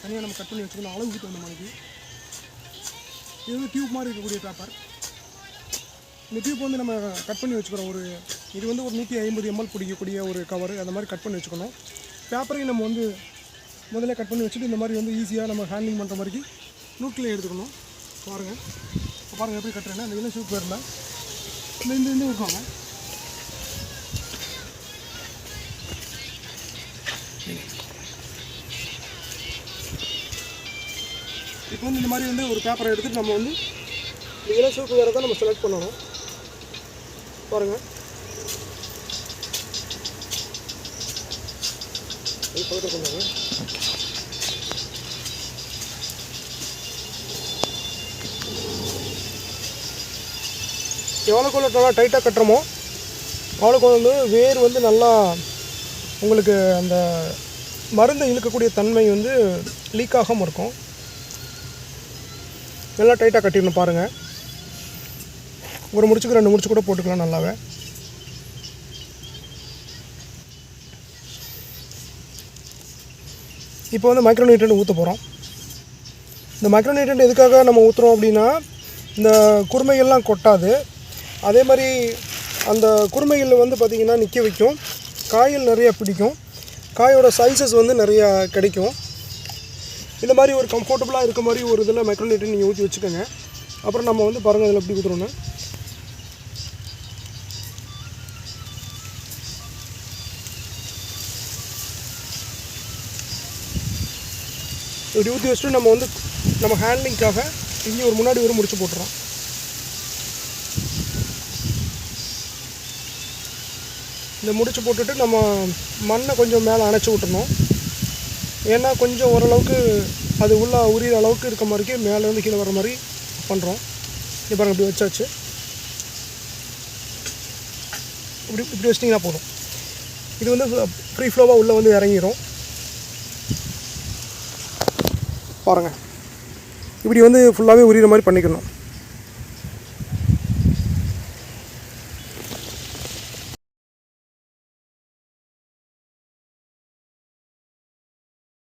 தனியாக நம்ம கட் பண்ணி வச்சுக்கணும் அளவுக்கு தகுந்த மாதிரி. இது வந்து டியூப் மாதிரி இருக்கக்கூடிய பேப்பர். இந்த டியூப் வந்து நம்ம கட் பண்ணி வச்சுக்கிறோம். இது வந்து ஒரு 150 ml பிடிக்கக்கூடிய ஒரு கவர், அந்த மாதிரி கட் பண்ணி வச்சுக்கணும். பேப்பரையும் நம்ம வந்து முதல்ல கட் பண்ணி வச்சுட்டு இந்த மாதிரி வந்து ஈஸியாக நம்ம ஹேண்ட்லிங் பண்ணுற மாதிரி நூட்லேயே எடுத்துக்கணும். பாருங்கள் எப்படி கட்டுறேன்னா இந்த இளம் சூப் பேரில் இந்த இருக்காங்க. இப்போ வந்து இந்த மாதிரி வந்து ஒரு பேப்பரை எடுத்துகிட்டு நம்ம வந்து இந்த இளம் சூப்பு வேறு தான் நம்ம செலக்ட் பண்ணணும். பாருங்கள் பக்கத்தில் பண்ணுவாங்க. எவ்வளோக்கு நல்லா டைட்டாக கட்டுறோமோ அவ்வளோக்கு வந்து வேர் வந்து நல்லா உங்களுக்கு அந்த மருந்தை இழுக்கக்கூடிய தன்மை வந்து லீக் ஆகாமல் இருக்கும். நல்லா டைட்டாக கட்டிடணும். பாருங்கள், ஒரு முடிச்சுக்கு 2 முடிச்சு கூட போட்டுக்கலாம் நல்லாவே. இப்போ வந்து மைக்ரோ நியூட்ரியன்ட் ஊற்ற போகிறோம். இந்த மைக்ரோ நியூட்ரியன்ட் எதுக்காக நம்ம ஊற்றுறோம் அப்படின்னா, இந்த குருமைகள்லாம் கொட்டாது. அதே மாதிரி அந்த குருமைகளில் வந்து பார்த்திங்கன்னா நிற்க வைக்கும். காய்கள் நிறையா பிடிக்கும். காயோட சைஸஸ் வந்து நிறையா கிடைக்கும். இந்த மாதிரி ஒரு கம்ஃபர்டபுளாக இருக்க மாதிரி ஒரு இதில் மைக்ரோ நியூட்ரியன்ட் நீங்கள் ஊற்றி வச்சுக்கோங்க. அப்புறம் நம்ம வந்து பாருங்கள் அதில் எப்படி ஊற்றுறோன்னு. இப்படி ஊற்றி வச்சுட்டு நம்ம ஹேண்ட்லிங்காக இங்கே ஒரு முன்னாடி ஒரு முடிச்சு போட்டுறோம். இந்த முடிச்சு போட்டுட்டு நம்ம மண்ணை கொஞ்சம் மேலே அணைச்சி விட்டுறணும். ஏன்னா கொஞ்சம் ஓரளவுக்கு அது உள்ளே உரிகிற அளவுக்கு இருக்க மாதிரிக்கு மேலேருந்து கீழே வர மாதிரி பண்ணுறோம். இப்போ பாருங்கள் இப்படி வச்சாச்சு. இப்படி வச்சிட்டிங்கன்னா போதும். இது வந்து ஃப்ரீ ஃப்ளோவாக உள்ளே வந்து இறங்கிடும். பாருங்கள் இப்படி வந்து ஃபுல்லாகவே உரிகிற மாதிரி பண்ணிக்கணும்.